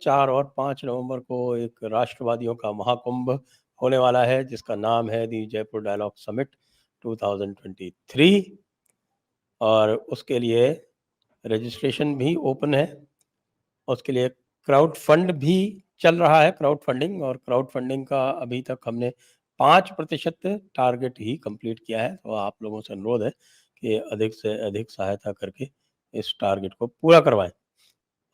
4 और 5 नवंबर को एक राष्ट्रवादियों का महाकुंभ होने वाला है, जिसका नाम है दी जयपुर डायलॉग समिट 2023। और उसके लिए रजिस्ट्रेशन भी ओपन है। उसके लिए क्राउड फंड भी चल रहा है, क्राउड फंडिंग। और क्राउड फंडिंग का अभी तक हमने 5% टारगेट ही कंप्लीट किया है। तो आप लोगों से अनुरोध है कि अधिक से अधिक सहायता करके इस टारगेट को पूरा करवाएं।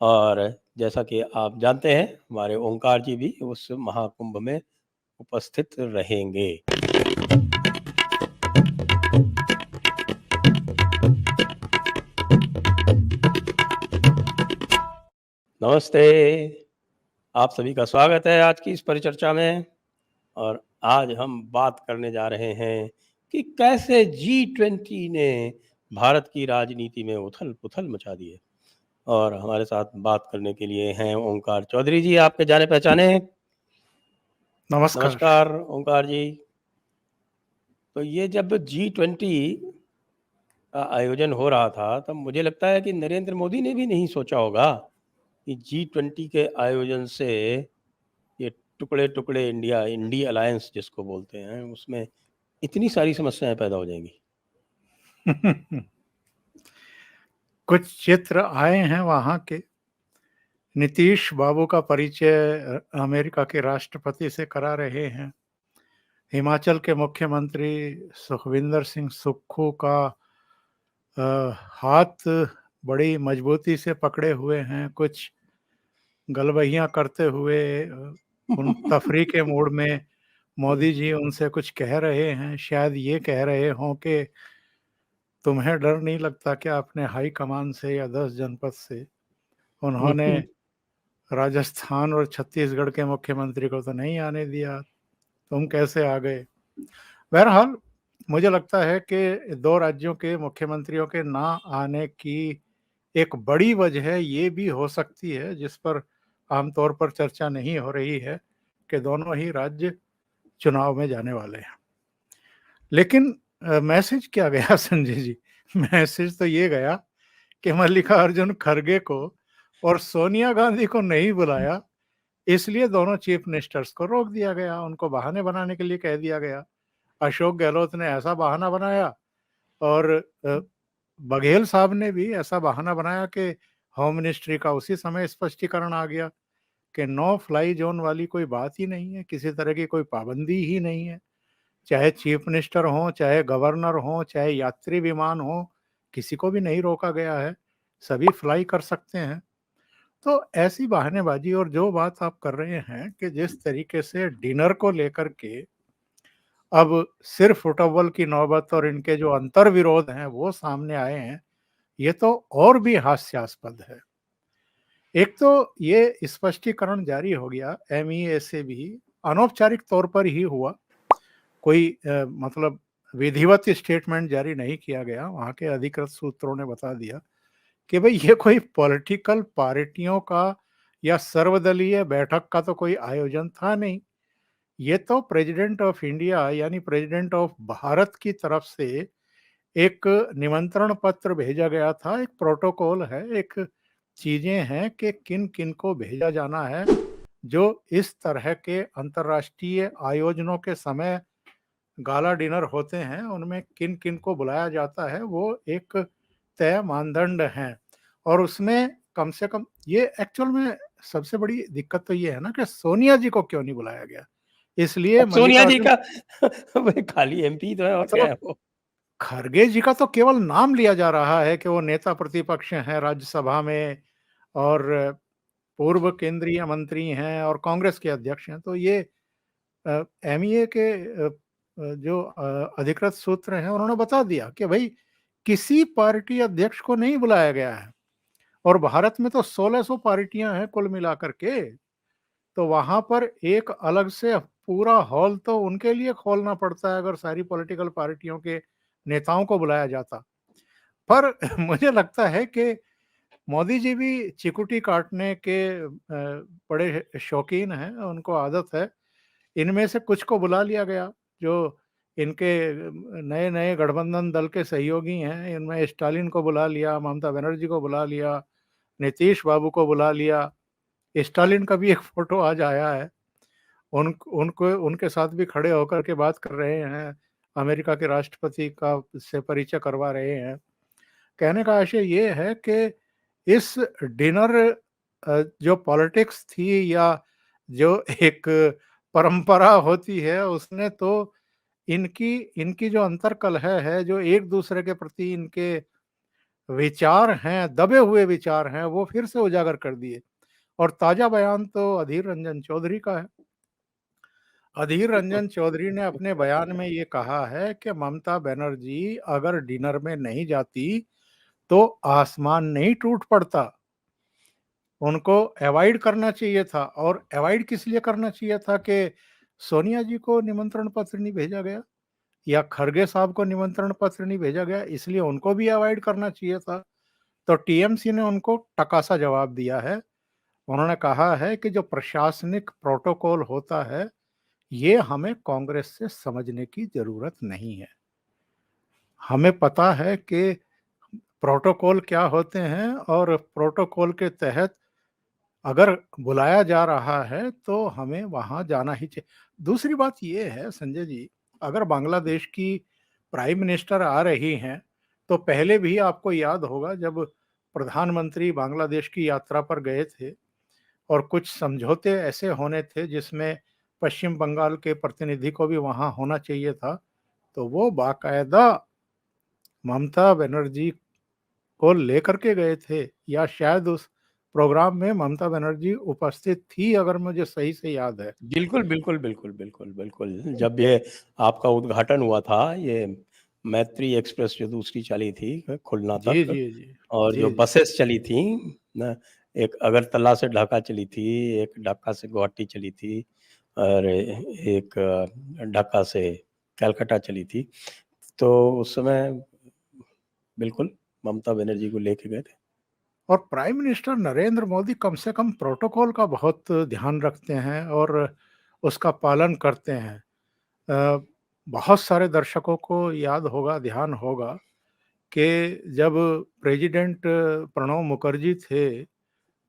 और जैसा कि आप जानते हैं, हमारे ओंकार जी भी उस महाकुंभ में उपस्थित रहेंगे। नमस्ते, आप सभी का स्वागत है आज की इस परिचर्चा में। और आज हम बात करने जा रहे हैं कि कैसे G20 ने भारत की राजनीति में उथल पुथल मचा दी है। और हमारे साथ बात करने के लिए हैं ओंकार चौधरी जी, आपके जाने पहचाने। नमस्कार। नमस्कार ओंकार जी। तो ये जब G20 का आयोजन हो रहा था, तब मुझे लगता है कि नरेंद्र मोदी ने भी नहीं सोचा होगा कि G20 के आयोजन से ये टुकड़े टुकड़े इंडी अलायंस जिसको बोलते हैं, उसमें इतनी सारी समस्याएं पैदा हो जाएंगी। कुछ चित्र आए हैं वहां के। नीतीश बाबू का परिचय अमेरिका के राष्ट्रपति से करा रहे हैं। हिमाचल के मुख्यमंत्री सुखविंदर सिंह सुक्खू का हाथ बड़ी मजबूती से पकड़े हुए हैं। कुछ गलबहियां करते हुए उन तफरी के मूड में मोदी जी उनसे कुछ कह रहे हैं। शायद ये कह रहे हों कि तुम्हें डर नहीं लगता कि आपने हाई कमान से या 10 जनपद से, उन्होंने राजस्थान और छत्तीसगढ़ के मुख्यमंत्री को तो नहीं आने दिया, तुम कैसे आ गए। बहरहाल मुझे लगता है कि 2 राज्यों के मुख्यमंत्रियों के ना आने की एक बड़ी वजह ये भी हो सकती है, जिस पर आमतौर पर चर्चा नहीं हो रही है, कि दोनों ही राज्य चुनाव में जाने वाले हैं। लेकिन मैसेज क्या गया संजय जी? मैसेज तो ये गया कि मल्लिकार्जुन खड़गे को और सोनिया गांधी को नहीं बुलाया, इसलिए दोनों चीफ मिनिस्टर्स को रोक दिया गया। उनको बहाने बनाने के लिए कह दिया गया। अशोक गहलोत ने ऐसा बहाना बनाया और बघेल साहब ने भी ऐसा बहाना बनाया कि होम मिनिस्ट्री का उसी समय स्पष्टीकरण आ गया कि नो फ्लाई जोन वाली कोई बात ही नहीं है, किसी तरह की कोई पाबंदी ही नहीं है। चाहे चीफ मिनिस्टर हो, चाहे गवर्नर हो, चाहे यात्री विमान हो, किसी को भी नहीं रोका गया है, सभी फ्लाई कर सकते हैं। तो ऐसी बहानेबाजी। और जो बात आप कर रहे हैं कि जिस तरीके से डिनर को लेकर के अब सिर्फ फुटबॉल की नौबत और इनके जो अंतर विरोध हैं वो सामने आए हैं, ये तो और भी हास्यास्पद है। एक तो ये स्पष्टीकरण जारी हो गया एमईए से भी, अनौपचारिक तौर पर ही हुआ, कोई मतलब विधिवत स्टेटमेंट जारी नहीं किया गया। वहाँ के अधिकृत सूत्रों ने बता दिया कि भाई ये कोई पॉलिटिकल पार्टियों का या सर्वदलीय बैठक का तो कोई आयोजन था नहीं। ये तो प्रेसिडेंट ऑफ इंडिया यानी प्रेसिडेंट ऑफ भारत की तरफ से एक निमंत्रण पत्र भेजा गया था। एक प्रोटोकॉल है, एक चीजें हैं कि किन किन को भेजा जाना है। जो इस तरह के अंतर्राष्ट्रीय आयोजनों के समय गाला डिनर होते हैं, उनमें किन किन को बुलाया जाता है, वो एक तय मानदंड हैं। और उसमें कम से कम ये एक्चुअल में सबसे बड़ी दिक्कत तो ये है ना कि सोनिया जी को क्यों नहीं बुलाया गया। इसलिए सोनिया जी मल्लिकार्जुन का खाली एमपी तो है, और क्या तो है वो। खरगे जी का तो केवल नाम लिया जा रहा है कि वो नेता प्रतिपक्ष हैं राज्यसभा में और पूर्व केंद्रीय मंत्री हैं और कांग्रेस के अध्यक्ष हैं। तो ये एमईए के जो अधिकृत सूत्र हैं उन्होंने बता दिया कि भाई किसी पार्टी अध्यक्ष को नहीं बुलाया गया है। और भारत में तो 1600 पार्टियां हैं कुल मिलाकर के। तो वहां पर एक अलग से पूरा हॉल तो उनके लिए खोलना पड़ता है अगर सारी पॉलिटिकल पार्टियों के नेताओं को बुलाया जाता। पर मुझे लगता है कि मोदी जी भी चिकुटी काटने के बड़े शौकीन हैं, उनको आदत है। इनमें से कुछ को बुला लिया गया जो इनके नए नए गठबंधन दल के सहयोगी हैं। इनमें स्टालिन को बुला लिया, ममता बनर्जी को बुला लिया, नीतीश बाबू को बुला लिया, स्टालिन का भी एक फोटो आज आया है। उनको उनके साथ भी खड़े होकर के बात कर रहे हैं, अमेरिका के राष्ट्रपति का से परिचय करवा रहे हैं। कहने का आशय ये है कि इस डिनर जो पॉलिटिक्स थी या जो एक परंपरा होती है, उसने तो इनकी इनकी जो अंतर्कलह है, जो एक दूसरे के प्रति इनके विचार हैं, दबे हुए विचार हैं, वो फिर से उजागर कर दिए। और ताजा बयान तो अधीर रंजन चौधरी का है। अधीर रंजन चौधरी ने अपने बयान में ये कहा है कि ममता बनर्जी अगर डिनर में नहीं जाती तो आसमान नहीं टूट पड़ता। उनको अवॉइड करना चाहिए था। और अवॉइड किस लिए करना चाहिए था कि सोनिया जी को निमंत्रण पत्र नहीं भेजा गया या खरगे साहब को निमंत्रण पत्र नहीं भेजा गया, इसलिए उनको भी अवॉइड करना चाहिए था। तो टीएमसी ने उनको टकासा जवाब दिया है। उन्होंने कहा है कि जो प्रशासनिक प्रोटोकॉल होता है, ये हमें कांग्रेस से समझने की जरूरत नहीं है। हमें पता है कि प्रोटोकॉल क्या होते हैं और प्रोटोकॉल के तहत अगर बुलाया जा रहा है तो हमें वहां जाना ही चाहिए। दूसरी बात ये है संजय जी, अगर बांग्लादेश की प्राइम मिनिस्टर आ रही हैं तो पहले भी आपको याद होगा जब प्रधानमंत्री बांग्लादेश की यात्रा पर गए थे और कुछ समझौते ऐसे होने थे जिसमें पश्चिम बंगाल के प्रतिनिधि को भी वहां होना चाहिए था, तो वो बाकायदा ममता बनर्जी को लेकर के गए थे या शायद उस प्रोग्राम में ममता बनर्जी उपस्थित थी, अगर मुझे सही से याद है। बिल्कुल, बिल्कुल, बिल्कुल, बिल्कुल, बिल्कुल। जब ये आपका उद्घाटन हुआ था, ये मैत्री एक्सप्रेस जो दूसरी चली थी खुलना जी, तक, जी, जी। और जी, जो जी। बसेस चली थी ना, एक अगरतला से ढाका चली थी, एक ढाका से गुवाहाटी चली थी और एक ढाका से कलकत्ता चली थी। तो उस समय बिल्कुल ममता बनर्जी को लेके गए थे। और प्राइम मिनिस्टर नरेंद्र मोदी कम से कम प्रोटोकॉल का बहुत ध्यान रखते हैं और उसका पालन करते हैं। अ, बहुत सारे दर्शकों को याद होगा, ध्यान होगा कि जब प्रेसिडेंट प्रणब मुखर्जी थे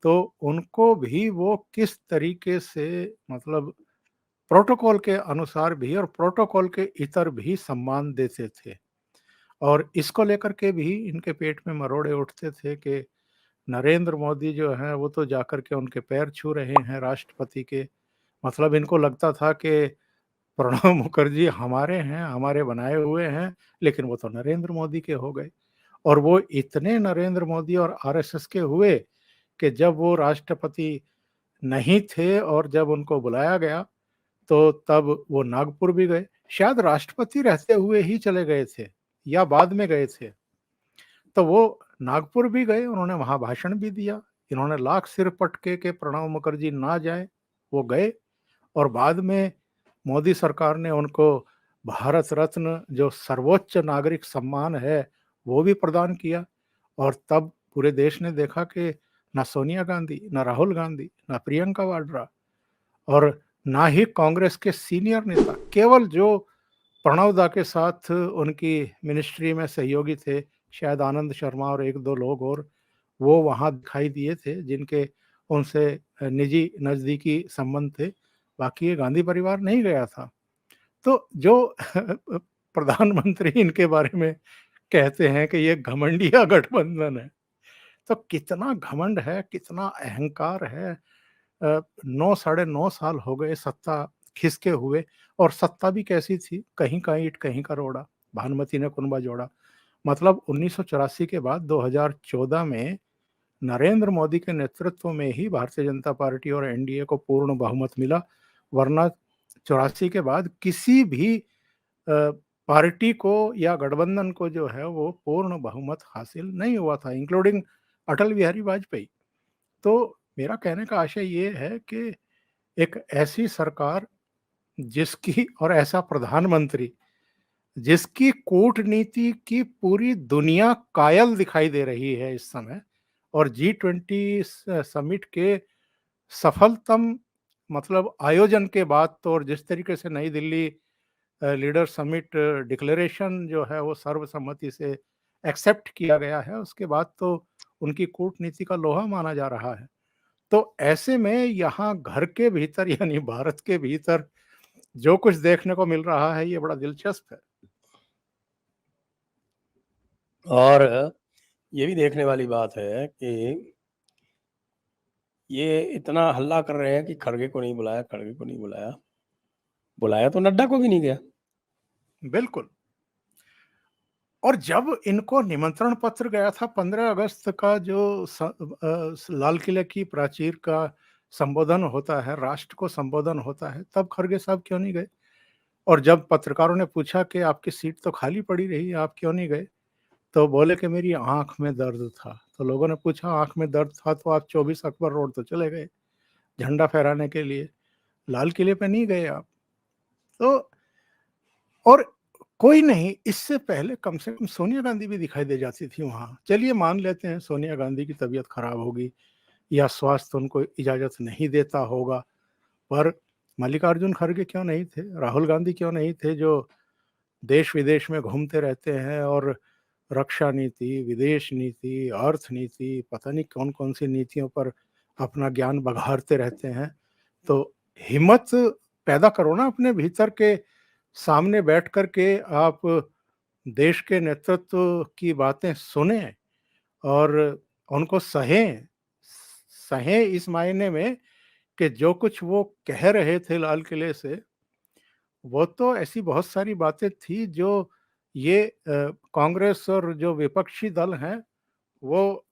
तो उनको भी वो किस तरीके से, मतलब प्रोटोकॉल के अनुसार भी और प्रोटोकॉल के इतर भी सम्मान देते थे। और इसको लेकर के भी इनके पेट में मरोड़े उठते थे कि नरेंद्र मोदी जो हैं वो तो जाकर के उनके पैर छू रहे हैं राष्ट्रपति के। मतलब इनको लगता था कि प्रणब मुखर्जी हमारे हैं, हमारे बनाए हुए हैं, लेकिन वो तो नरेंद्र मोदी के हो गए। और वो इतने नरेंद्र मोदी और आरएसएस के हुए कि जब वो राष्ट्रपति नहीं थे और जब उनको बुलाया गया तो तब वो नागपुर भी गए। शायद राष्ट्रपति रहते हुए ही चले गए थे या बाद में गए थे। तो वो नागपुर भी गए, उन्होंने वहां भाषण भी दिया। इन्होंने लाख सिर पटके के प्रणब मुखर्जी ना जाए, वो गए। और बाद में मोदी सरकार ने उनको भारत रत्न, जो सर्वोच्च नागरिक सम्मान है, वो भी प्रदान किया। और तब पूरे देश ने देखा कि ना सोनिया गांधी, ना राहुल गांधी, ना प्रियंका वाड्रा और ना ही कांग्रेस के सीनियर नेता, केवल जो प्रणव दा के साथ उनकी मिनिस्ट्री में सहयोगी थे, शायद आनंद शर्मा और एक दो लोग और, वो वहां दिखाई दिए थे जिनके उनसे निजी नजदीकी संबंध थे। बाकी ये गांधी परिवार नहीं गया था। तो जो प्रधानमंत्री इनके बारे में कहते हैं कि ये घमंडिया गठबंधन है, तो कितना घमंड है, कितना अहंकार है। 9 साढ़े 9 साल हो गए सत्ता खिसके हुए। और सत्ता भी कैसी थी, कहीं का ईंट कहीं का रोड़ा, भानुमति ने कुनबा जोड़ा। मतलब 1984 के बाद 2014 में नरेंद्र मोदी के नेतृत्व में ही भारतीय जनता पार्टी और एनडीए को पूर्ण बहुमत मिला। वरना 84 के बाद किसी भी पार्टी को या गठबंधन को जो है वो पूर्ण बहुमत हासिल नहीं हुआ था, इंक्लूडिंग अटल बिहारी वाजपेयी। तो मेरा कहने का आशय ये है कि एक ऐसी सरकार जिसकी और ऐसा प्रधानमंत्री जिसकी कूटनीति की पूरी दुनिया कायल दिखाई दे रही है इस समय, और G20 समिट के सफलतम, मतलब आयोजन के बाद तो, और जिस तरीके से नई दिल्ली लीडर समिट डिक्लेरेशन जो है वो सर्वसम्मति से एक्सेप्ट किया गया है, उसके बाद तो उनकी कूटनीति का लोहा माना जा रहा है। तो ऐसे में यहाँ घर के भीतर यानी भारत के भीतर जो कुछ देखने को मिल रहा है ये बड़ा दिलचस्प है। और ये भी देखने वाली बात है कि ये इतना हल्ला कर रहे हैं कि खड़गे को नहीं बुलाया, खड़गे को नहीं बुलाया। बुलाया तो नड्डा को भी नहीं गया। बिल्कुल। और जब इनको निमंत्रण पत्र गया था 15 अगस्त का जो लाल किले की प्राचीर का संबोधन होता है, राष्ट्र को संबोधन होता है, तब खड़गे साहब क्यों नहीं गए? और जब पत्रकारों ने पूछा कि आपकी सीट तो खाली पड़ी रही, आप क्यों नहीं गए? तो बोले कि मेरी आँख में दर्द था। तो लोगों ने पूछा आँख में दर्द था तो आप 24 अकबर रोड तो चले गए, झंडा फहराने के लिए, लाल किले पे नहीं गए आप। तो और कोई नहीं, इससे पहले कम से कम सोनिया गांधी भी दिखाई दे जाती थी वहाँ। चलिए मान लेते हैं सोनिया गांधी की तबीयत खराब होगी या स्वास्थ्य उनको इजाज़त नहीं देता होगा, पर मल्लिकार्जुन खड़गे क्यों नहीं थे? राहुल गांधी क्यों नहीं थे जो देश-विदेश में घूमते रहते हैं और रक्षा नीति, विदेश नीति, अर्थ नीति, पता नहीं कौन-कौन सी नीतियों पर अपना ज्ञान बघारते रहते हैं। तो हिम्मत पैदा करो ना अपने भीतर के, सामने बैठ कर के आप देश के नेतृत्व की बातें सुनें और उनको सहें। सहें इस मायने में कि जो कुछ वो कह रहे थे लाल किले से, वो तो ऐसी बहुत सारी बातें थी जो ये कांग्रेस और जो विपक्षी दल हैं, वो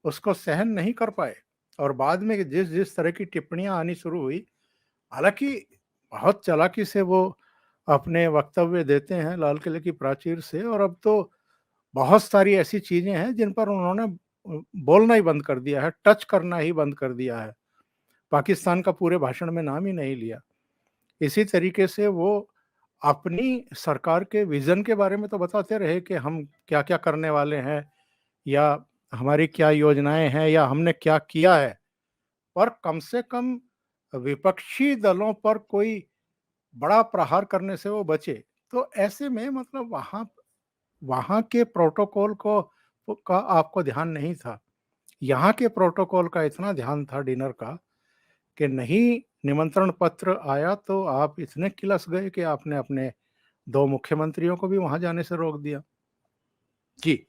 उसको सहन नहीं कर पाए। और बाद में जिस तरह की टिप्पणियाँ आनी शुरू हुई, हालाँकि बहुत चालाकी से वो अपने वक्तव्य देते हैं लाल किले की प्राचीर से, और अब तो बहुत सारी ऐसी चीज़ें हैं जिन पर उन्होंने बोलना ही बंद कर दिया है, टच करना ही बंद कर दिया है। पाकिस्तान का पूरे भाषण में नाम ही नहीं लिया। इसी तरीके से वो अपनी सरकार के विज़न के बारे में तो बताते रहे कि हम क्या-क्या करने वाले हैं या हमारी क्या योजनाएँ हैं या हमने क्या किया है। पर कम से कम विपक्षी दलों पर कोई बड़ा प्रहार करने से वो बचे। तो ऐसे में मतलब वहाँ वहाँ के प्रोटोकॉल को का आपको ध्यान नहीं था। यहाँ के प्रोटोकॉल का इतना ध्यान था डिनर का कि नहीं निमंत्रण पत्र आया तो आप इतने किलस गए कि आपने अपने 2 मुख्यमंत्रियों को भी वहाँ जाने से रोक दिया। जी।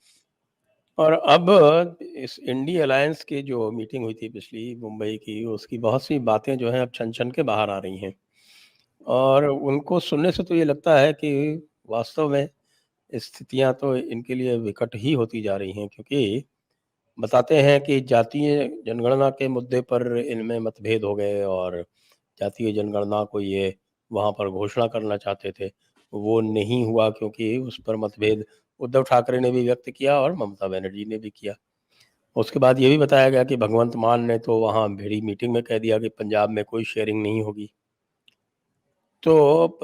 और अब इस इंडी अलायंस की जो मीटिंग हुई थी पिछली मुंबई की, उसकी बहुत सी बातें जो हैं अब छन-छन के बाहर आ रही हैं। और उनको सुनने से तो ये लगता है कि वास्तव में स्थितियाँ तो इनके लिए विकट ही होती जा रही हैं, क्योंकि बताते हैं कि जातीय जनगणना के मुद्दे पर इनमें मतभेद हो गए और जातीय जनगणना को ये वहाँ पर घोषणा करना चाहते थे। वो नहीं हुआ क्योंकि उस पर मतभेद उद्धव ठाकरे ने भी व्यक्त किया और ममता बनर्जी ने भी किया। उसके बाद ये भी बताया गया कि भगवंत मान ने तो वहाँ भिड़ी मीटिंग में कह दिया कि पंजाब में कोई शेयरिंग नहीं होगी। तो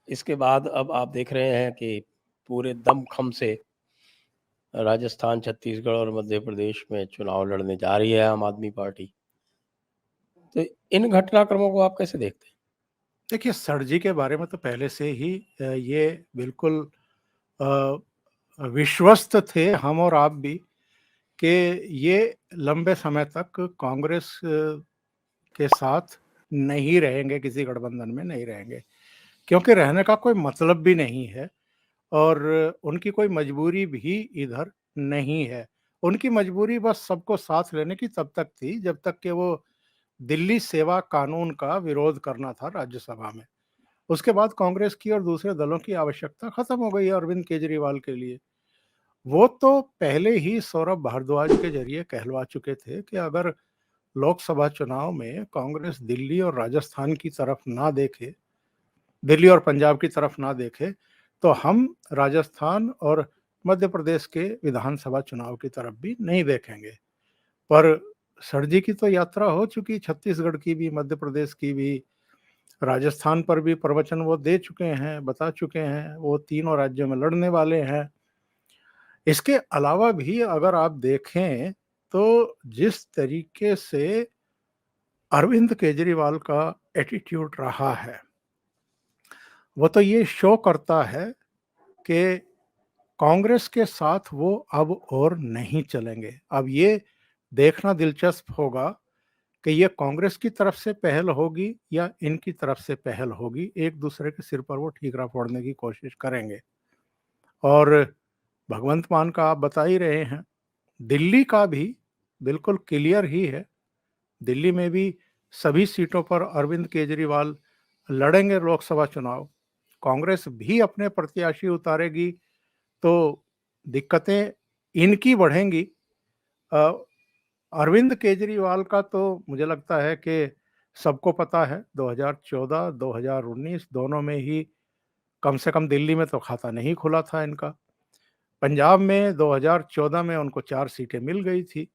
इसके बाद अब आप देख रहे हैं कि पूरे दमखम से राजस्थान, छत्तीसगढ़ और मध्य प्रदेश में चुनाव लड़ने जा रही है आम आदमी पार्टी। तो इन घटनाक्रमों को आप कैसे देखते हैं? देखिए सर के बारे में तो पहले से ही ये बिल्कुल अ, विश्वस्त थे हम और आप भी कि ये लंबे समय तक कांग्रेस के साथ नहीं रहेंगे, किसी गठबंधन में नहीं रहेंगे। क्योंकि रहने का कोई मतलब भी नहीं है और उनकी कोई मजबूरी भी इधर नहीं है। उनकी मजबूरी बस सबको साथ लेने की तब तक थी जब तक कि वो दिल्ली सेवा कानून का विरोध करना था राज्यसभा में। उसके बाद कांग्रेस की और दूसरे दलों की आवश्यकता खत्म हो गई अरविंद केजरीवाल के लिए। वो तो पहले ही सौरभ भारद्वाज के ज़रिए कहलवा चुके थे कि अगर लोकसभा चुनाव में कांग्रेस दिल्ली और राजस्थान की तरफ ना देखे, दिल्ली और पंजाब की तरफ ना देखे, तो हम राजस्थान और मध्य प्रदेश के विधानसभा चुनाव की तरफ भी नहीं देखेंगे। पर सर जी की तो यात्रा हो चुकी, छत्तीसगढ़ की भी, मध्य प्रदेश की भी, राजस्थान पर भी प्रवचन वो दे चुके हैं, बता चुके हैं, वो तीनों राज्यों में लड़ने वाले हैं। इसके अलावा भी अगर आप देखें, तो जिस तरीके से अरविंद केजरीवाल का एटीट्यूड रहा है, वो तो ये शो करता है कि कांग्रेस के साथ वो अब और नहीं चलेंगे। अब ये देखना दिलचस्प होगा कि ये कांग्रेस की तरफ से पहल होगी या इनकी तरफ से पहल होगी, एक दूसरे के सिर पर वो ठीकरा फोड़ने की कोशिश करेंगे। और भगवंत मान का आप बता ही रहे हैं, दिल्ली का भी बिल्कुल क्लियर ही है। दिल्ली में भी सभी सीटों पर अरविंद केजरीवाल लड़ेंगे लोकसभा चुनाव। कांग्रेस भी अपने प्रत्याशी उतारेगी तो दिक्कतें इनकी बढ़ेंगी। अ, अरविंद केजरीवाल का तो मुझे लगता है कि सबको पता है, 2014, 2019 दोनों में ही कम से कम दिल्ली में तो खाता नहीं खुला था इनका। पंजाब में 2014 में उनको 4 सीटें मिल गई थी,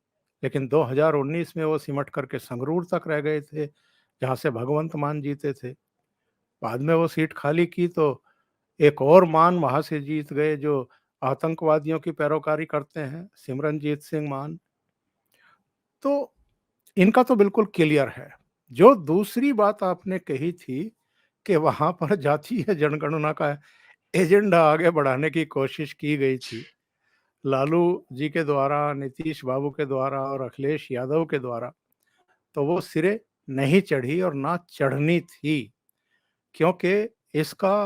लेकिन 2019 में वो सिमट करके संगरूर तक रह गए थे, जहाँ से भगवंत मान जीते थे। बाद में वो सीट खाली की तो एक और मान वहाँ से जीत गए जो आतंकवादियों की पैरोकारी करते हैं, सिमरनजीत सिंह मान। तो इनका तो बिल्कुल क्लियर है। जो दूसरी बात आपने कही थी कि वहाँ पर जातीय जनगणना का एजेंडा आगे बढ़ाने की कोशिश की गई थी, लालू जी के द्वारा, नीतीश बाबू के द्वारा और अखिलेश यादव के द्वारा, तो वो सिरे नहीं चढ़ी और ना चढ़नी थी, क्योंकि इसका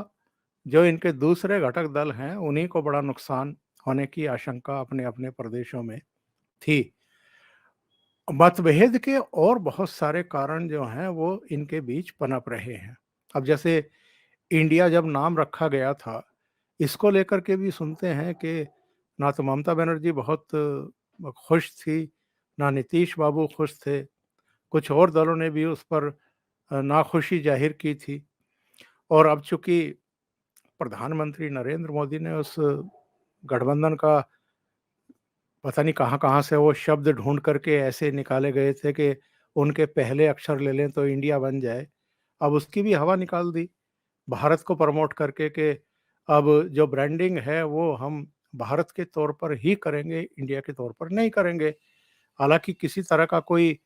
जो इनके दूसरे घटक दल हैं, उन्हीं को बड़ा नुकसान होने की आशंका अपने-अपने प्रदेशों में थी। मतभेद के और बहुत सारे कारण जो हैं वो इनके बीच पनप रहे हैं। अब जैसे इंडिया जब नाम रखा गया था, इसको लेकर के भी सुनते हैं कि ना तो ममता बनर्जी बहुत खुश थी, ना नीतीश बाबू खुश थे। कुछ और दलों ने भी उस पर नाखुशी ज़ाहिर की थी। और अब चूँकि प्रधानमंत्री नरेंद्र मोदी ने उस गठबंधन का पता नहीं कहाँ-कहाँ से वो शब्द ढूँढ करके ऐसे निकाले गए थे कि उनके पहले अक्षर ले लें तो इंडिया बन जाए। अब उसकी भी हवा निकाल दी, भारत को प्रमोट करके कि अब जो ब्रांडिंग है वो हम भारत के तौर पर ही करेंगे, इंडिया के तौर पर नहीं करेंगे। हालाँकि किसी तरह का कोई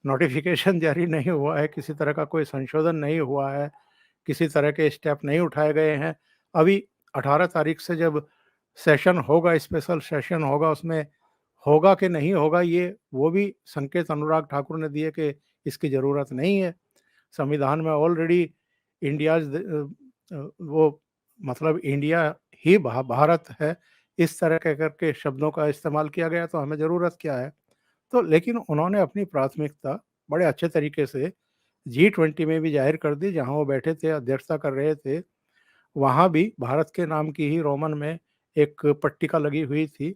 नोटिफ़िकेशन जारी नहीं हुआ है, किसी तरह का कोई संशोधन नहीं हुआ है, किसी तरह के स्टेप नहीं उठाए गए हैं। अभी 18 तारीख से जब सेशन होगा, स्पेशल सेशन होगा, उसमें होगा कि नहीं होगा ये वो भी संकेत अनुराग ठाकुर ने दिए कि इसकी ज़रूरत नहीं है। संविधान में ऑलरेडी इंडियाज़ वो मतलब इंडिया ही भारत है, इस तरह कह कर के शब्दों का इस्तेमाल किया गया, तो हमें ज़रूरत क्या है? तो लेकिन उन्होंने अपनी प्राथमिकता बड़े अच्छे तरीके से G20 में भी ज़ाहिर कर दी, जहाँ वो बैठे थे, अध्यक्षता कर रहे थे। वहाँ भी भारत के नाम की ही रोमन में एक पट्टिका लगी हुई थी।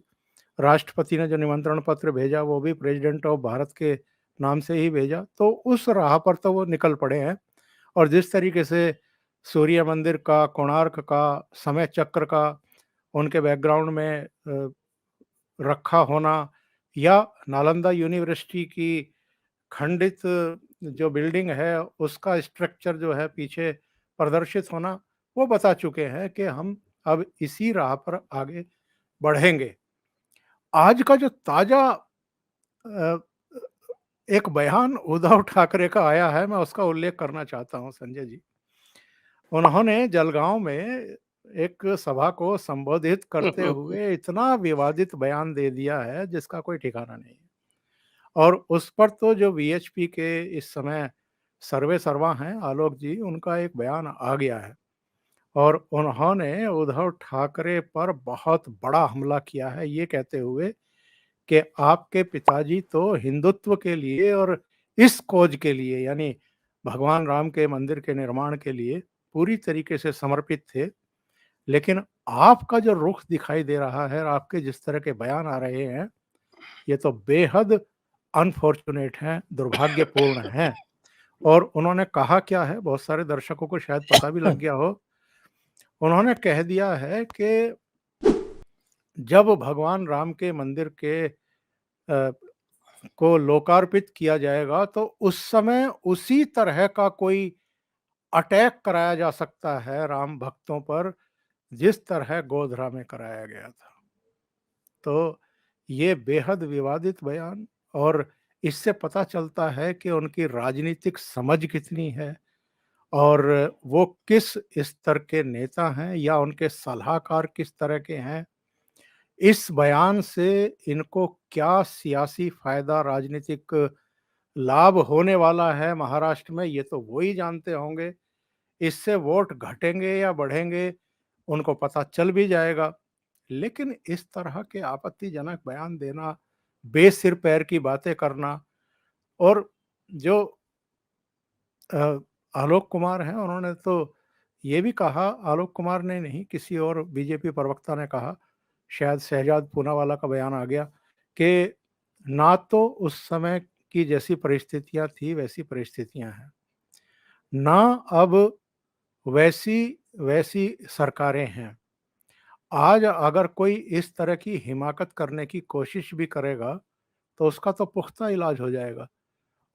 राष्ट्रपति ने जो निमंत्रण पत्र भेजा वो भी प्रेसिडेंट ऑफ भारत के नाम से ही भेजा, तो उस राह पर तो वो निकल पड़े हैं। और जिस तरीके से सूर्य मंदिर का, कोणार्क का, समय चक्र का उनके बैकग्राउंड में रखा होना, या नालंदा यूनिवर्सिटी की खंडित जो बिल्डिंग है उसका स्ट्रक्चर जो है पीछे प्रदर्शित होना, वो बता चुके हैं कि हम अब इसी राह पर आगे बढ़ेंगे। आज का जो ताज़ा अ, एक बयान उद्धव ठाकरे का आया है, मैं उसका उल्लेख करना चाहता हूँ संजय जी। उन्होंने जलगाँव में एक सभा को संबोधित करते हुए इतना विवादित बयान दे दिया है जिसका कोई ठिकाना नहीं है। और उस पर तो जो वीएचपी के इस समय सर्वे सर्वा हैं आलोक जी, उनका एक बयान आ गया है और उन्होंने उद्धव ठाकरे पर बहुत बड़ा हमला किया है, ये कहते हुए कि आपके पिताजी तो हिंदुत्व के लिए और इस खोज के लिए, यानी भगवान राम के मंदिर के निर्माण के लिए पूरी तरीके से समर्पित थे। लेकिन आपका जो रुख दिखाई दे रहा है और आपके जिस तरह के बयान आ रहे हैं, ये तो बेहद अनफॉर्चुनेट हैं, दुर्भाग्यपूर्ण हैं। और उन्होंने कहा क्या है, बहुत सारे दर्शकों को शायद पता भी लग गया हो। उन्होंने कह दिया है कि जब भगवान राम के मंदिर के को लोकार्पित किया जाएगा तो उस समय उसी तरह का कोई अटैक कराया जा सकता है राम भक्तों पर, जिस तरह गोधरा में कराया गया था। तो ये बेहद विवादित बयान, और इससे पता चलता है कि उनकी राजनीतिक समझ कितनी है और वो किस स्तर के नेता हैं या उनके सलाहकार किस तरह के हैं। इस बयान से इनको क्या सियासी फायदा, राजनीतिक लाभ होने वाला है महाराष्ट्र में, ये तो वो ही जानते होंगे। इससे वोट घटेंगे या बढ़ेंगे उनको पता चल भी जाएगा। लेकिन इस तरह के आपत्तिजनक बयान देना, बेसिर पैर की बातें करना, और जो अ, आलोक कुमार हैं उन्होंने तो ये भी कहा, आलोक कुमार ने नहीं, किसी और बीजेपी प्रवक्ता ने कहा, शायद शहजाद पूनावाला का बयान आ गया, कि ना तो उस समय की जैसी परिस्थितियां थी वैसी परिस्थितियां हैं, ना अब वैसी वैसी सरकारें हैं। आज अगर कोई इस तरह की हिमाकत करने की कोशिश भी करेगा तो उसका तो पुख्ता इलाज हो जाएगा।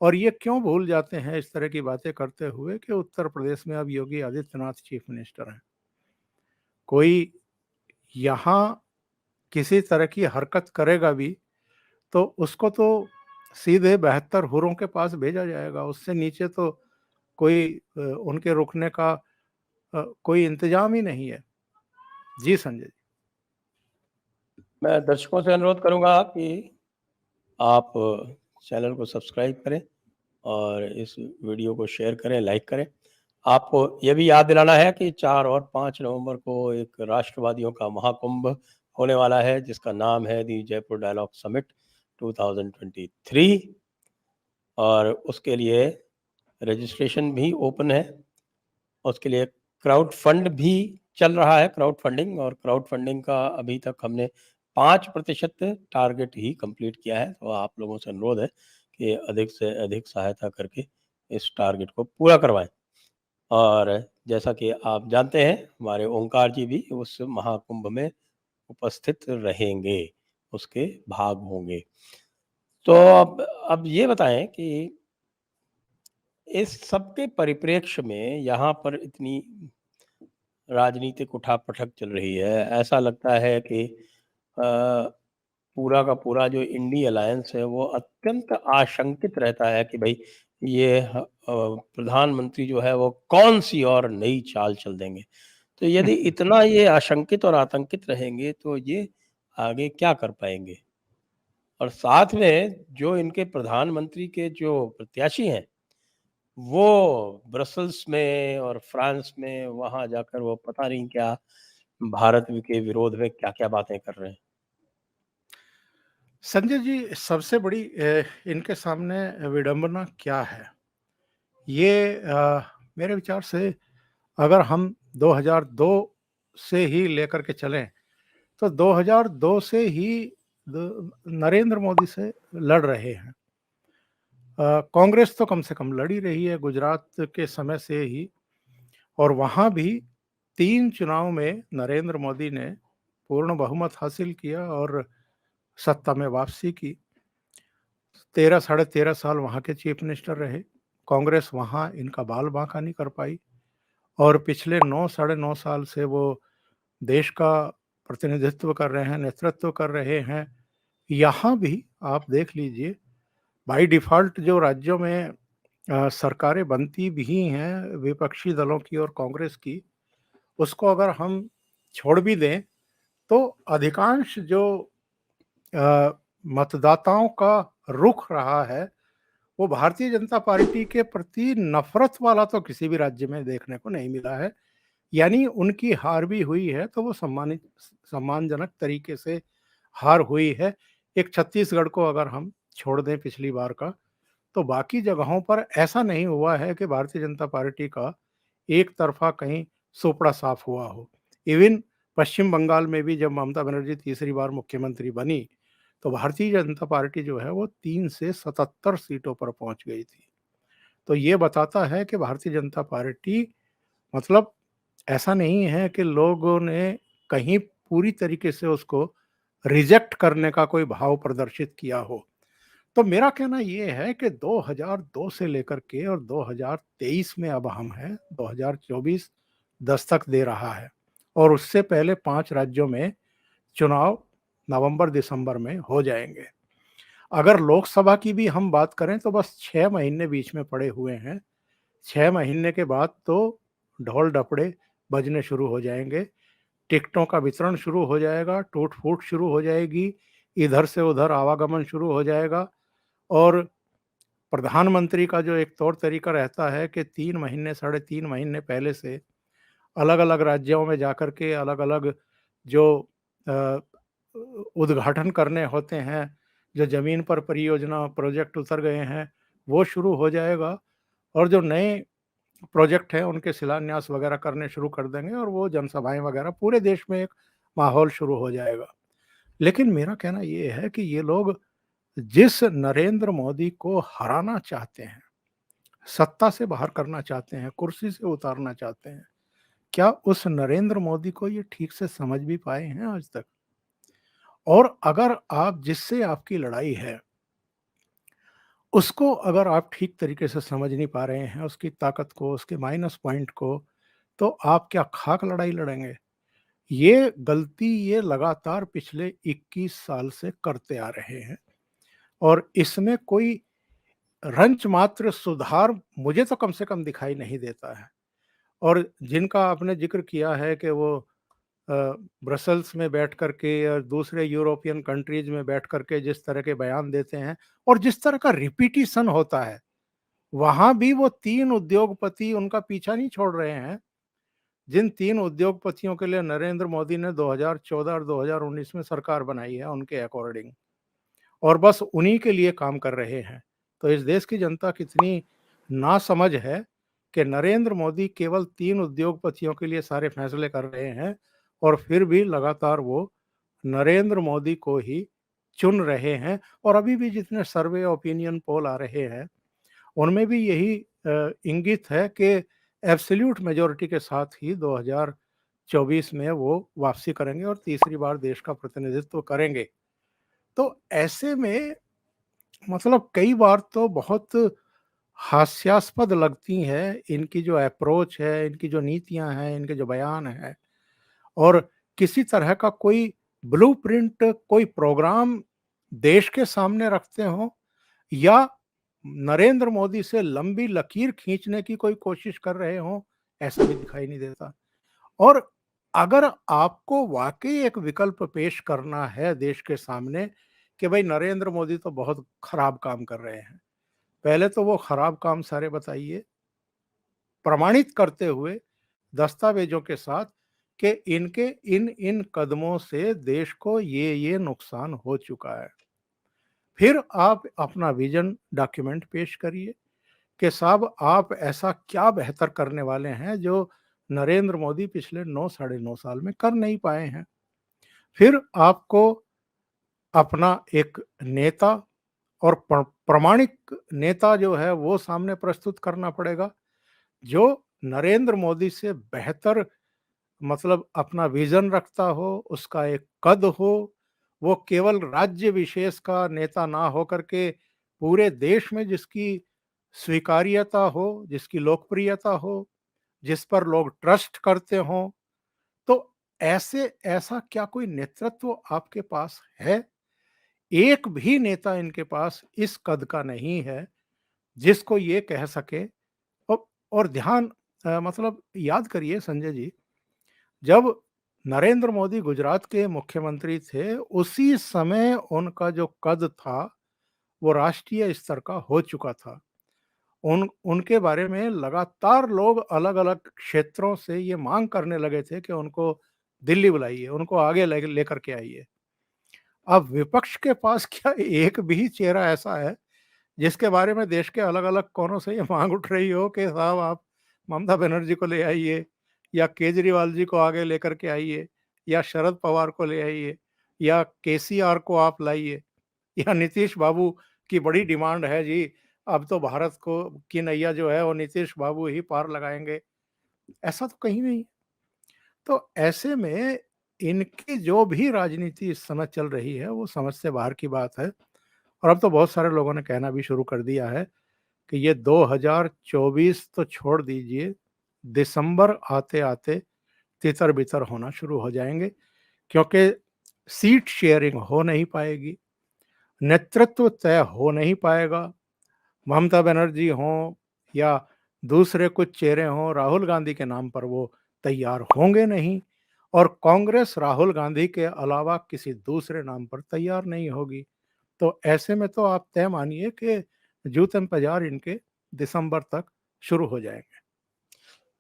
और ये क्यों भूल जाते हैं इस तरह की बातें करते हुए कि उत्तर प्रदेश में अब योगी आदित्यनाथ चीफ मिनिस्टर हैं। कोई यहाँ किसी तरह की हरकत करेगा भी तो उसको तो सीधे 72 हुरों के पास भेजा जाएगा, उससे नीचे तो कोई उनके रुकने का कोई इंतजाम ही नहीं है। जी संजय जी। मैं दर्शकों से अनुरोध करूंगा कि आप चैनल को सब्सक्राइब करें और इस वीडियो को शेयर करें, लाइक करें। आपको ये भी याद दिलाना है कि 4 और 5 नवंबर को एक राष्ट्रवादियों का महाकुंभ होने वाला है, जिसका नाम है दी जयपुर डायलॉग समिट 2023, और उसके लिए रजिस्ट्रेशन भी ओपन है। उसके लिए क्राउड फंड भी चल रहा है, क्राउड फंडिंग, और क्राउड फंडिंग का अभी तक हमने 5% टारगेट ही कंप्लीट किया है। तो आप लोगों से अनुरोध है कि अधिक से अधिक सहायता करके इस टारगेट को पूरा करवाएं। और जैसा कि आप जानते हैं, हमारे ओंकार जी भी उस महाकुंभ में उपस्थित रहेंगे, उसके भाग होंगे। तो अब ये बताएं कि इस सब के परिप्रेक्ष्य में यहाँ पर इतनी राजनीतिक उठापटक चल रही है, ऐसा लगता है कि पूरा का पूरा जो इंडी अलायंस है वो अत्यंत आशंकित रहता है कि भाई ये प्रधानमंत्री जो है वो कौन सी और नई चाल चल देंगे। तो यदि इतना ये आशंकित और आतंकित रहेंगे तो ये आगे क्या कर पाएंगे? और साथ में जो इनके प्रधानमंत्री के जो प्रत्याशी हैं, वो ब्रसल्स में और फ्रांस में वहां जाकर वो पता नहीं क्या भारत के विरोध में क्या-क्या बातें कर रहे हैं। संजय जी, सबसे बड़ी इनके सामने विडंबना क्या है? ये मेरे विचार से अगर हम 2002 से ही लेकर के चलें तो 2002 से ही नरेंद्र मोदी से लड़ रहे हैं। कांग्रेस तो कम से कम लड़ी रही है गुजरात के समय से ही, और वहां भी 3 चुनाव में नरेंद्र मोदी ने पूर्ण बहुमत हासिल किया और सत्ता में वापसी की। 13 साढ़े 13 साल वहां के चीफ मिनिस्टर रहे। कांग्रेस वहां इनका बाल बांका नहीं कर पाई, और पिछले 9 साढ़े 9 साल से वो देश का प्रतिनिधित्व कर रहे हैं, नेतृत्व कर रहे हैं। यहाँ भी आप देख लीजिए, बाय डिफ़ॉल्ट जो राज्यों में सरकारें बनती भी हैं विपक्षी दलों की और कांग्रेस की, उसको अगर हम छोड़ भी दें तो अधिकांश जो अ, मतदाताओं का रुख रहा है वो भारतीय जनता पार्टी के प्रति नफरत वाला तो किसी भी राज्य में देखने को नहीं मिला है। यानी उनकी हार भी हुई है तो वो सम्मानजनक तरीके से हार हुई है। एक छत्तीसगढ़ को अगर हम छोड़ दें पिछली बार का, तो बाकी जगहों पर ऐसा नहीं हुआ है कि भारतीय जनता पार्टी का एक तरफा कहीं सोपड़ा साफ हुआ हो। इवन पश्चिम बंगाल में भी जब ममता बनर्जी तीसरी बार मुख्यमंत्री बनी तो भारतीय जनता पार्टी जो है वो 3 से 77 सीटों पर पहुंच गई थी। तो ये बताता है कि भारतीय जनता पार्टी, मतलब ऐसा नहीं है कि लोगों ने कहीं पूरी तरीके से उसको रिजेक्ट करने का कोई भाव प्रदर्शित किया हो। तो मेरा कहना ये है कि 2002 से लेकर के और 2023 में अब हम हैं, 2024 दस्तक दे रहा है, और उससे पहले 5 राज्यों में चुनाव नवंबर-दिसंबर में हो जाएंगे। अगर लोकसभा की भी हम बात करें तो बस 6 महीने बीच में पड़े हुए हैं। 6 महीने के बाद तो ढोल डपड़े बजने शुरू हो जाएंगे, टिकटों का वितरण शुरू हो जाएगा, टूट-फूट शुरू हो जाएगी, इधर से उधर आवागमन शुरू हो जाएगा, और प्रधानमंत्री का जो एक तौर तरीका रहता है कि 3 महीने, साढ़े 3 महीने पहले से अलग-अलग राज्यों में जाकर के अलग-अलग जो अ, उद्घाटन करने होते हैं, जो ज़मीन पर परियोजना प्रोजेक्ट उतर गए हैं, वो शुरू हो जाएगा और जो नए प्रोजेक्ट हैं, उनके शिलान्यास वगैरह करने शुरू कर देंगे और वो जनसभाएँ वगैरह पूरे देश में एक माहौल शुरू हो जाएगा। लेकिन मेरा कहना ये है कि ये लोग जिस नरेंद्र मोदी को हराना चाहते हैं, सत्ता से बाहर करना चाहते हैं, कुर्सी से उतारना चाहते हैं, क्या उस नरेंद्र मोदी को ये ठीक से समझ भी पाए हैं आज तक? और अगर आप जिससे आपकी लड़ाई है, उसको अगर आप ठीक तरीके से समझ नहीं पा रहे हैं, उसकी ताकत को, उसके माइनस पॉइंट को, तो आप क्या खाक लड़ाई लड़ेंगे? ये गलती ये लगातार पिछले 21 साल से करते आ रहे हैं और इसमें कोई रंच मात्र सुधार मुझे तो कम से कम दिखाई नहीं देता है। और जिनका आपने ज़िक्र किया है कि वो अ, ब्रसेल्स में बैठ कर के या दूसरे यूरोपियन कंट्रीज़ में बैठ कर के जिस तरह के बयान देते हैं और जिस तरह का रिपिटिशन होता है, वहाँ भी वो 3 उद्योगपति उनका पीछा नहीं छोड़ रहे हैं। जिन 3 उद्योगपतियों के लिए नरेंद्र मोदी ने 2014 और 2019 में सरकार बनाई है उनके अकॉर्डिंग और बस उन्हीं के लिए काम कर रहे हैं। तो इस देश की जनता कितनी नासमझ है कि नरेंद्र मोदी केवल 3 उद्योगपतियों के लिए सारे फैसले कर रहे हैं और फिर भी लगातार वो नरेंद्र मोदी को ही चुन रहे हैं और अभी भी जितने सर्वे ओपिनियन पोल आ रहे हैं, उनमें भी यही इंगित है कि एब्सोल्यूट मेजॉरिटी के साथ ही 2024 में वो वापसी करेंगे और तीसरी बार देश का प्रतिनिधित्व करेंगे। तो ऐसे में मतलब कई बार तो बहुत हास्यास्पद लगती है इनकी जो अप्रोच है, इनकी जो नीतियाँ हैं, इनके जो बयान हैं और किसी तरह का कोई ब्लूप्रिंट, कोई प्रोग्राम देश के सामने रखते हों या नरेंद्र मोदी से लंबी लकीर खींचने की कोई कोशिश कर रहे हों, ऐसा भी दिखाई नहीं देता। और अगर आपको वाक़ई एक विकल्प पेश करना है देश के सामने कि भई नरेंद्र मोदी तो बहुत खराब काम कर रहे हैं। पहले तो वो खराब काम सारे बताइए, प्रमाणित करते हुए दस्तावेज़ों के साथ कि इनके इन-इन कदमों से देश को ये नुकसान हो चुका है। फिर आप अपना विज़न डॉक्यूमेंट पेश करिए कि साहब आप ऐसा क्या बेहतर करने वाले हैं जो नरेंद्र मोदी पिछले 9 साढ़े 9 साल में कर नहीं पाए हैं। फिर आपको अपना एक नेता और प्रामाणिक नेता जो है वो सामने प्रस्तुत करना पड़ेगा, जो नरेंद्र मोदी से बेहतर मतलब अपना विज़न रखता हो, उसका एक कद हो, वो केवल राज्य विशेष का नेता ना होकर के पूरे देश में जिसकी स्वीकार्यता हो, जिसकी लोकप्रियता हो, जिस पर लोग ट्रस्ट करते हों, तो ऐसा क्या कोई नेतृत्व आपके पास है? एक भी नेता इनके पास इस कद का नहीं है, जिसको ये कह सके औ और ध्यान मतलब याद करिए संजय जी, जब नरेंद्र मोदी गुजरात के मुख्यमंत्री थे, उसी समय उनका जो कद था, वो राष्ट्रीय स्तर का हो चुका था। उनके बारे में लगातार लोग अलग-अलग क्षेत्रों से ये माँग करने लगे थे कि उनको दिल्ली बुलाइए, उनको आगे लेकर के आइए। अब विपक्ष के पास क्या एक भी चेहरा ऐसा है, जिसके बारे में देश के अलग-अलग कोनों से ये माँग उठ रही हो कि साहब आप ममता बनर्जी को ले आइए या केजरीवाल जी को आगे लेकर के आइए या शरद पवार को ले आइए या केसीआर को आप लाइए या नीतीश बाबू की बड़ी डिमांड है जी, अब तो भारत को की नैया जो है वो नीतीश बाबू ही पार लगाएँगे, ऐसा तो कहीं नहीं। तो ऐसे में इनकी जो भी राजनीति इस समय चल रही है, वो समझ से बाहर की बात है और अब तो बहुत सारे लोगों ने कहना भी शुरू कर दिया है कि ये 2024 तो छोड़ दीजिए, दिसंबर आते-आते तितर-बितर होना शुरू हो जाएँगे क्योंकि सीट शेयरिंग हो नहीं पाएगी, नेतृत्व तय हो नहीं पाएगा। ममता बनर्जी हों या दूसरे कुछ चेहरे हों, राहुल गांधी के नाम पर वो तैयार होंगे नहीं और कांग्रेस राहुल गांधी के अलावा किसी दूसरे नाम पर तैयार नहीं होगी। तो ऐसे में तो आप तय मानिए कि जूतन पजार इनके दिसंबर तक शुरू हो जाएंगे।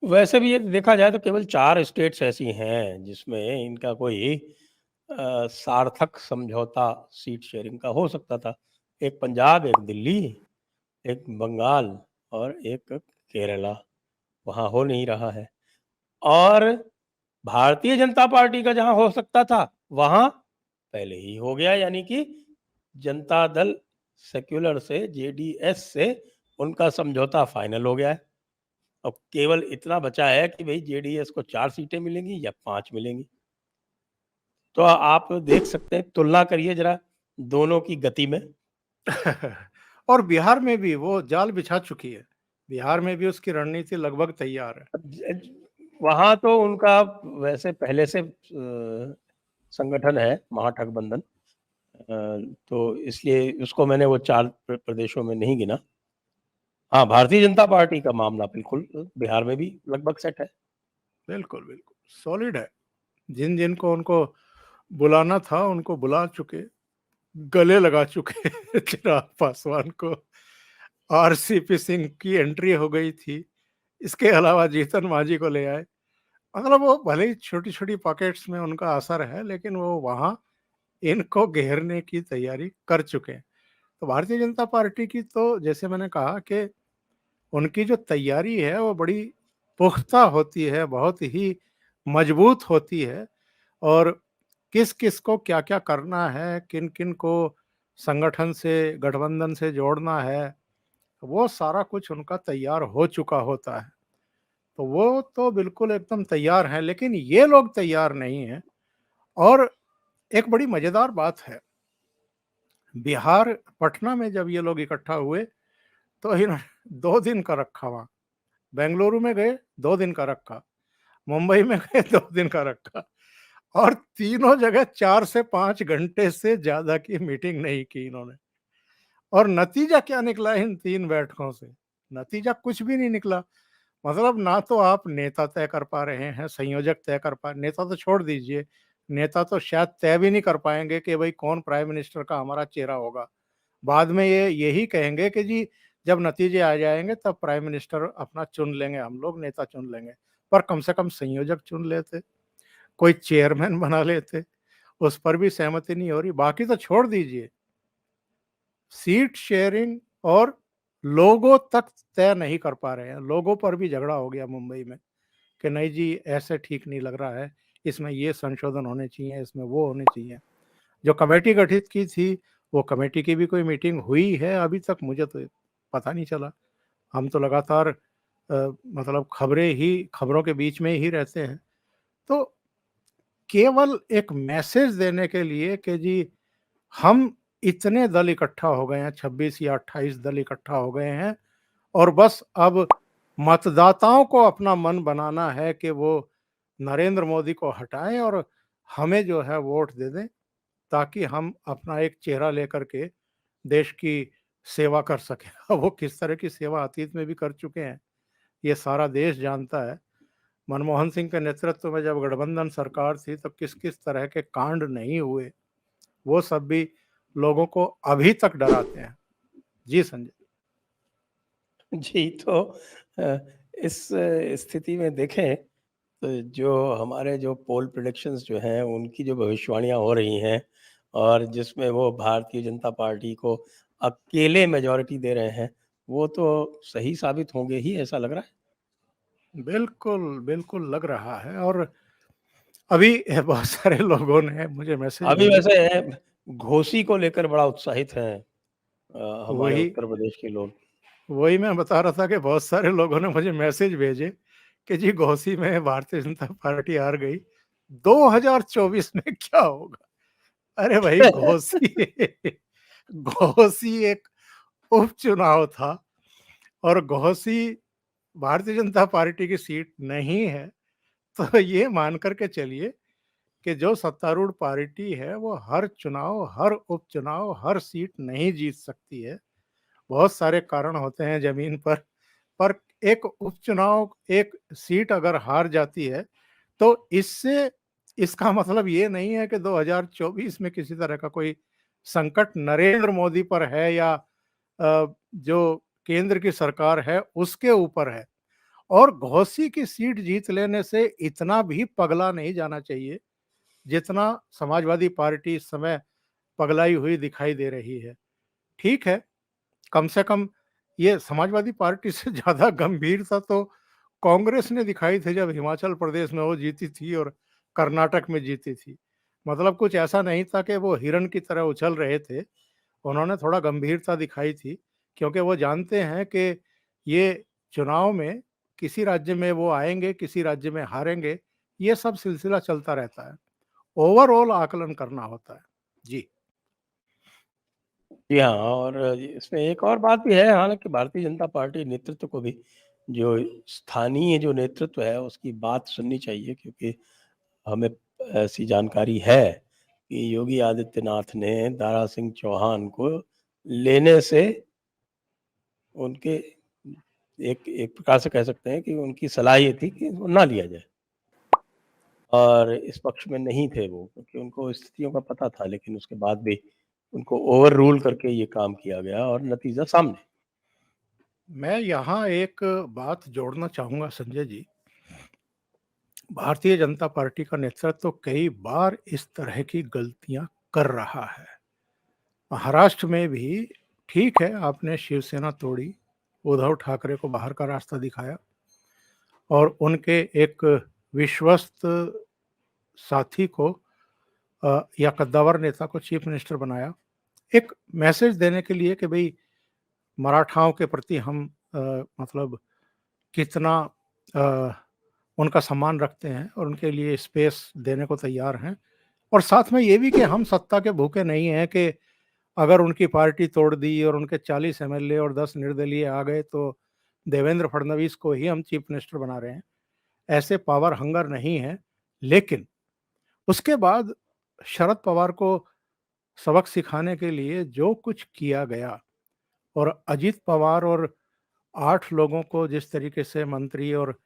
वैसे भी ये देखा जाए तो केवल 4 स्टेट्स ऐसी हैं जिसमें इनका कोई सार्थक समझौता सीट शेयरिंग का हो सकता था। एक पंजाब, एक दिल्ली, एक बंगाल और एक केरला। वहाँ हो नहीं रहा है। और भारतीय जनता पार्टी का जहाँ हो सकता था, वहाँ पहले ही हो गया, यानी कि जनता दल सेक्युलर से, जेडीएस से उनका समझौता फाइनल हो गया है। अब केवल इतना बचा है कि भाई जेडीएस को 4 सीटें मिलेंगी या 5 मिलेंगी। तो आप देख सकते हैं, तुलना करिए जरा दोनों की गति में। और बिहार में भी वो जाल बिछा चुकी है। बिहार में भी उसकी रणनीति लगभग तैयार है। वहां तो उनका वैसे पहले से संगठन है महागठबंधन, तो इसलिए उसको मैंने वो 4 प्रदेशों में नहीं गिना। हाँ, भारतीय जनता पार्टी का मामला बिल्कुल बिहार में भी लगभग सेट है। बिल्कुल बिल्कुल सॉलिड है। जिन जिनको उनको बुलाना था उनको बुला चुके, गले लगा चुके। चिराग पासवान को आरसीपी सिंह की एंट्री हो गई थी। इसके अलावा जीतन मांझी को ले आए। मतलब वो भले ही छोटी छोटी पॉकेट्स में उनका असर है, लेकिन वो वहां इनको घेरने की तैयारी कर चुके हैं। तो भारतीय जनता पार्टी की तो जैसे मैंने कहा कि उनकी जो तैयारी है वो बड़ी पुख्ता होती है, बहुत ही मजबूत होती है। और किस किस को क्या क्या करना है, किन किन को संगठन से, गठबंधन से जोड़ना है, वो सारा कुछ उनका तैयार हो चुका होता है। तो वो तो बिल्कुल एकदम तैयार हैं, लेकिन ये लोग तैयार नहीं हैं। और एक बड़ी मजेदार बात है, बिहार पटना में जब ये लोग इकट्ठा हुए तो इन्होंने 2 दिन का रखा वहाँ। बेंगलुरु में गए, 2 दिन का रखा। मुंबई में गए, 2 दिन का रखा। और तीनों जगह 4 से 5 घंटे से ज्यादा की मीटिंग नहीं की इन्होंने। और नतीजा क्या निकला इन 3 बैठकों से? नतीजा कुछ भी नहीं निकला। मतलब ना तो आप नेता तय कर पा रहे हैं, संयोजक तय कर पा, नेता तो छोड़ दीजिए, नेता तो शायद तय भी नहीं कर पाएंगे कि भाई कौन प्राइम मिनिस्टर का हमारा चेहरा होगा। बाद में ये यही कहेंगे कि जी जब नतीजे आ जाएंगे तब प्राइम मिनिस्टर अपना चुन लेंगे, हम लोग नेता चुन लेंगे। पर कम से कम संयोजक चुन लेते, कोई चेयरमैन बना लेते। उस पर भी सहमति नहीं हो रही। बाकी तो छोड़ दीजिए, सीट शेयरिंग और लोगों तक तय नहीं कर पा रहे हैं। लोगों पर भी झगड़ा हो गया मुंबई में कि नहीं जी ऐसे ठीक नहीं लग रहा है, इसमें ये संशोधन होने चाहिए, इसमें वो होने चाहिए। जो कमेटी गठित की थी, वो कमेटी की भी कोई मीटिंग हुई है अभी तक? मुझे तो पता नहीं चला। हम तो लगातार मतलब खबरों के बीच में ही रहते हैं। तो केवल एक मैसेज देने के लिए कि जी हम इतने दल इकट्ठा हो गए हैं, 26 या 28 दल इकट्ठा हो गए हैं, और बस अब मतदाताओं को अपना मन बनाना है कि वो नरेंद्र मोदी को हटाएं और हमें जो है वोट दे दें, ताकि हम अपना एक चेहरा लेकर के देश की सेवा कर सकें। अब वो किस तरह की सेवा अतीत में भी कर चुके हैं, ये सारा देश जानता है। मनमोहन सिंह के नेतृत्व में जब गठबंधन सरकार थी तब किस किस तरह के कांड नहीं हुए, वो सब भी लोगों को अभी तक डराते हैं। जी संजय। जी, तो इस स्थिति में देखें तो जो हमारे जो पोल प्रेडिक्शंस जो हैं, उनकी जो भविष्यवाणियां हो रही हैं और जिसमें वो भारतीय जनता पार्टी को अकेले मेजॉरिटी दे रहे हैं, वो तो सही साबित होंगे ही, ऐसा लग रहा है। बिल्कुल बिल्कुल लग रहा है। और अभी बहुत सारे लोगों ने मुझे मैसेज अभी भेजे। वैसे घोसी को लेकर बड़ा उत्साहित हैं हमारे वही उत्तर प्रदेश के लोग। वही मैं बता रहा था कि बहुत सारे लोगों ने मुझे मैसेज भेजे कि जी घोसी में भारतीय जनता पार्टी हार गई, 2024 में क्या होगा? अरे भाई घोसी घोसी एक उपचुनाव था, और घोसी भारतीय जनता पार्टी की सीट नहीं है। तो ये मान करके चलिए कि जो सत्तारूढ़ पार्टी है वो हर चुनाव, हर उपचुनाव, हर सीट नहीं जीत सकती है। बहुत सारे कारण होते हैं जमीन पर एक उपचुनाव, एक सीट अगर हार जाती है तो इससे, इसका मतलब ये नहीं है कि 2024 में किसी तरह का कोई संकट नरेंद्र मोदी पर है या जो केंद्र की सरकार है उसके ऊपर है। और घोसी की सीट जीत लेने से इतना भी पगला नहीं जाना चाहिए जितना समाजवादी पार्टी इस समय पगलाई हुई दिखाई दे रही है। ठीक है, कम से कम ये समाजवादी पार्टी से ज़्यादा गंभीरता तो कांग्रेस ने दिखाई थी जब हिमाचल प्रदेश में वो जीती थी और कर्नाटक में जीती थी। मतलब कुछ ऐसा नहीं था कि वो हिरण की तरह उछल रहे थे। उन्होंने थोड़ा गंभीरता दिखाई थी क्योंकि वो जानते हैं कि ये चुनाव में किसी राज्य में वो आएँगे, किसी राज्य में हारेंगे, ये सब सिलसिला चलता रहता है। ओवरऑल आकलन करना होता है। जी। जी हाँ, और इसमें एक और बात भी है, हालाँकि भारतीय जनता पार्टी नेतृत्व को भी जो स्थानीय जो नेतृत्व है उसकी बात सुननी चाहिए, क्योंकि हमें ऐसी जानकारी है कि योगी आदित्यनाथ ने दारा सिंह चौहान को लेने से उनके एक एक प्रकार से कह सकते हैं कि उनकी सलाह ये थी कि वो ना लिया जाए, और इस पक्ष में नहीं थे वो, क्योंकि उनको स्थितियों का पता था, लेकिन उसके बाद भी उनको ओवर रूल करके ये काम किया गया और नतीजा सामने। मैं यहाँ एक बात जोड़ना चाहूँगा संजय जी। भारतीय जनता पार्टी का नेतृत्व कई बार इस तरह की गलतियाँ कर रहा है। महाराष्ट्र में भी ठीक है, आपने शिवसेना तोड़ी, उद्धव ठाकरे को बाहर का रास्ता दिखाया और उनके एक विश्वस्त साथी को या कद्दावर नेता को चीफ मिनिस्टर बनाया। एक मैसेज देने के लिए कि भई मराठाओं के प्रति हम मतलब कितना अ, उनका सम्मान रखते हैं और उनके लिए स्पेस देने को तैयार हैं। और साथ में ये भी कि हम सत्ता के भूखे नहीं हैं कि अगर उनकी पार्टी तोड़ दी और उनके 40 एमएलए और 10 निर्दलीय आ गए तो देवेंद्र फडणवीस को ही हम चीफ मिनिस्टर बना रहे हैं। ऐसे पावर हंगर नहीं है। लेकिन उसके बाद शरद पवार को सबक सिखाने के लिए जो कुछ किया गया और अजित पवार और 8 लोगों को जिस तरीके से मंत्री और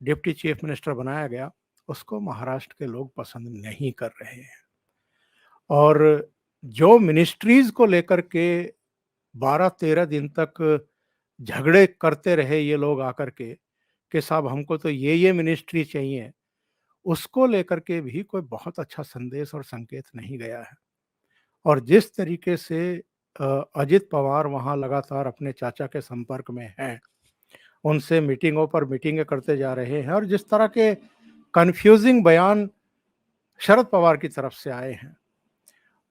डिप्टी चीफ मिनिस्टर बनाया गया, उसको महाराष्ट्र के लोग पसंद नहीं कर रहे हैं। और जो मिनिस्ट्रीज़ को लेकर के 12-13 दिन तक झगड़े करते रहे ये लोग आकर के, कि साहब हमको तो ये मिनिस्ट्री चाहिए, उसको लेकर के भी कोई बहुत अच्छा संदेश और संकेत नहीं गया है। और जिस तरीके से अजित पवार वहाँ लगातार अपने चाचा के संपर्क में हैं, उनसे मीटिंगों पर मीटिंगें करते जा रहे हैं और जिस तरह के कन्फ्यूजिंग बयान शरद पवार की तरफ से आए हैं,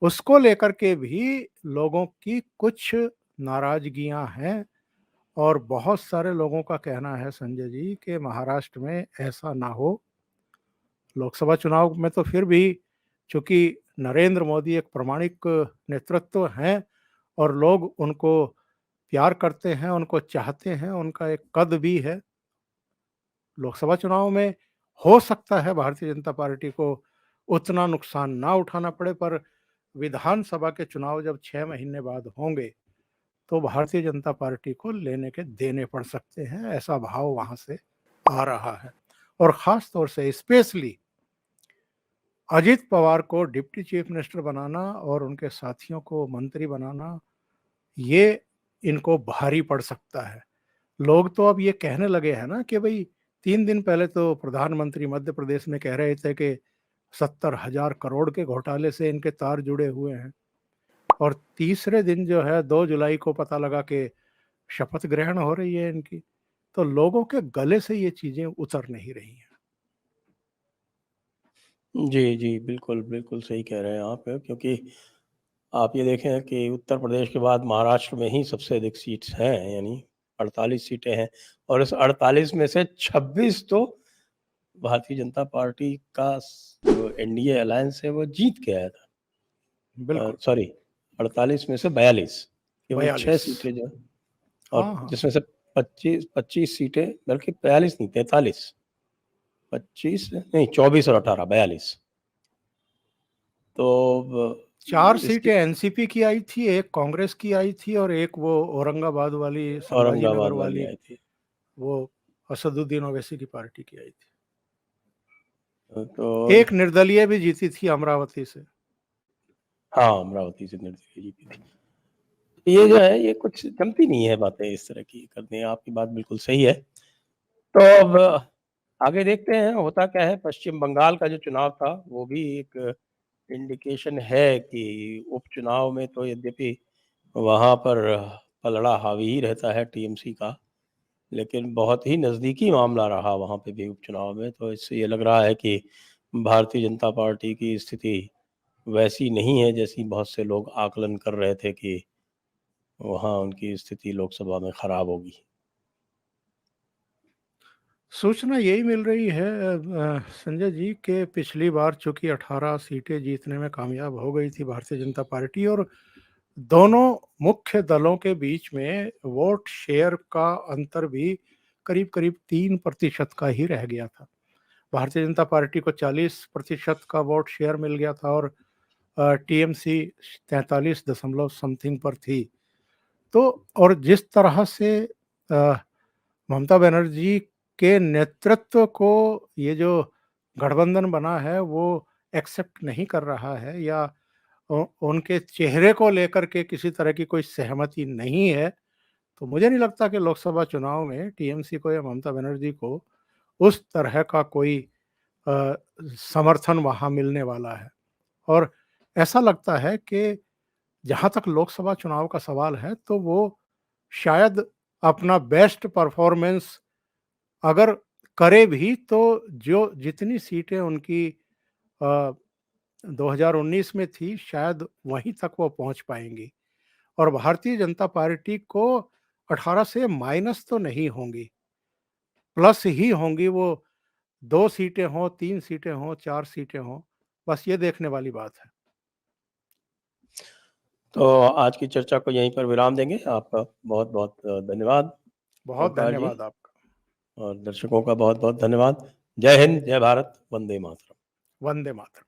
उसको लेकर के भी लोगों की कुछ नाराज़गियाँ हैं। और बहुत सारे लोगों का कहना है संजय जी कि महाराष्ट्र में ऐसा ना हो। लोकसभा चुनाव में तो फिर भी चूँकि नरेंद्र मोदी एक प्रामाणिक नेतृत्व हैं और लोग उनको प्यार करते हैं, उनको चाहते हैं, उनका एक कद भी है। लोकसभा चुनाव में हो सकता है भारतीय जनता पार्टी को उतना नुकसान ना उठाना पड़े, पर विधानसभा के चुनाव जब 6 महीने बाद होंगे, तो भारतीय जनता पार्टी को लेने के देने पड़ सकते हैं, ऐसा भाव वहाँ से आ रहा है। और ख़ास तौर से स्पेशली अजित पवार को डिप्टी चीफ मिनिस्टर बनाना और उनके साथियों को मंत्री बनाना, ये इनको भारी पड़ सकता है। लोग तो अब ये कहने लगे हैं ना कि भई 3 दिन पहले तो प्रधानमंत्री मध्य प्रदेश में कह रहे थे कि 70,000 करोड़ के घोटाले से इनके तार जुड़े हुए हैं। और तीसरे दिन जो है 2 जुलाई को पता लगा कि शपथ ग्रहण हो रही है इनकी। तो लोगों के गले से ये चीज़ें उतर नहीं रही हैं। जी, जी, बिल्कुल, बिल्कुल सही कह रहे हैं आप, क्योंकि आप ये देखें कि उत्तर प्रदेश के बाद महाराष्ट्र में ही सबसे अधिक सीट्स हैं, यानी 48 सीटें हैं, और इस 48 में से 26 तो भारतीय जनता पार्टी का जो एनडीए अलायंस है वो जीत के आया था। बिल्कुल, सॉरी, 48 में से 42, केवल 6 42। सीटें जो, और हाँ, हाँ। जिसमें से 25 सीटें, बल्कि 42 नहीं, 43, 25 नहीं, 24 और 18, 42। तो 4 इसके सीटें एनसीपी की आई थी, 1 कांग्रेस की आई थी और 1 वो औरंगाबाद वाली, संभाजी नगर औरंगाबाद वाली वाली, आई थी। वो असदुद्दीन ओवैसी की पार्टी की आई थी। तो एक निर्दलीय भी जीती थी अमरावती से। हाँ, अमरावती से निर्दलीय जीती थी। ये जो है ये कुछ जमती नहीं है बातें इस तरह की करनी, आपकी बात बिल्कुल सही है। तो अब आगे देखते हैं होता क्या है। पश्चिम बंगाल का जो चुनाव था वो भी एक इंडिकेशन है कि उपचुनाव में तो यद्यपि वहाँ पर पलड़ा हावी ही रहता है टीएमसी का, लेकिन बहुत ही नज़दीकी मामला रहा वहाँ पे भी उपचुनाव में। तो इससे ये लग रहा है कि भारतीय जनता पार्टी की स्थिति वैसी नहीं है जैसी बहुत से लोग आकलन कर रहे थे कि वहाँ उनकी स्थिति लोकसभा में खराब होगी। सूचना यही मिल रही है संजय जी कि पिछली बार चूंकि 18 सीटें जीतने में कामयाब हो गई थी भारतीय जनता पार्टी, और दोनों मुख्य दलों के बीच में वोट शेयर का अंतर भी करीब करीब 3% का ही रह गया था। भारतीय जनता पार्टी को 40% का वोट शेयर मिल गया था और टीएमसी 43 दशमलव समथिंग पर थी। तो और जिस तरह से ममता बनर्जी के नेतृत्व को ये जो गठबंधन बना है वो एक्सेप्ट नहीं कर रहा है, या उनके चेहरे को लेकर के किसी तरह की कोई सहमति नहीं है, तो मुझे नहीं लगता कि लोकसभा चुनाव में टीएमसी को या ममता बनर्जी को उस तरह का कोई समर्थन वहाँ मिलने वाला है। और ऐसा लगता है कि जहाँ तक लोकसभा चुनाव का सवाल है तो वो शायद अपना बेस्ट परफॉर्मेंस अगर करे भी तो जो जितनी सीटें उनकी 2019 में थी शायद वहीं तक वो पहुंच पाएंगी। और भारतीय जनता पार्टी को 18 से माइनस तो नहीं होंगी, प्लस ही होंगी। वो 2 सीटें हों, 3 सीटें हों, 4 सीटें हों, बस ये देखने वाली बात है। तो आज की चर्चा को यहीं पर विराम देंगे। आपका बहुत-बहुत धन्यवाद बहुत ओमकार जी, धन्यवाद आपका। और दर्शकों का बहुत-बहुत धन्यवाद। जय हिंद, जय भारत, वंदे मातरम। वंदे मातरम।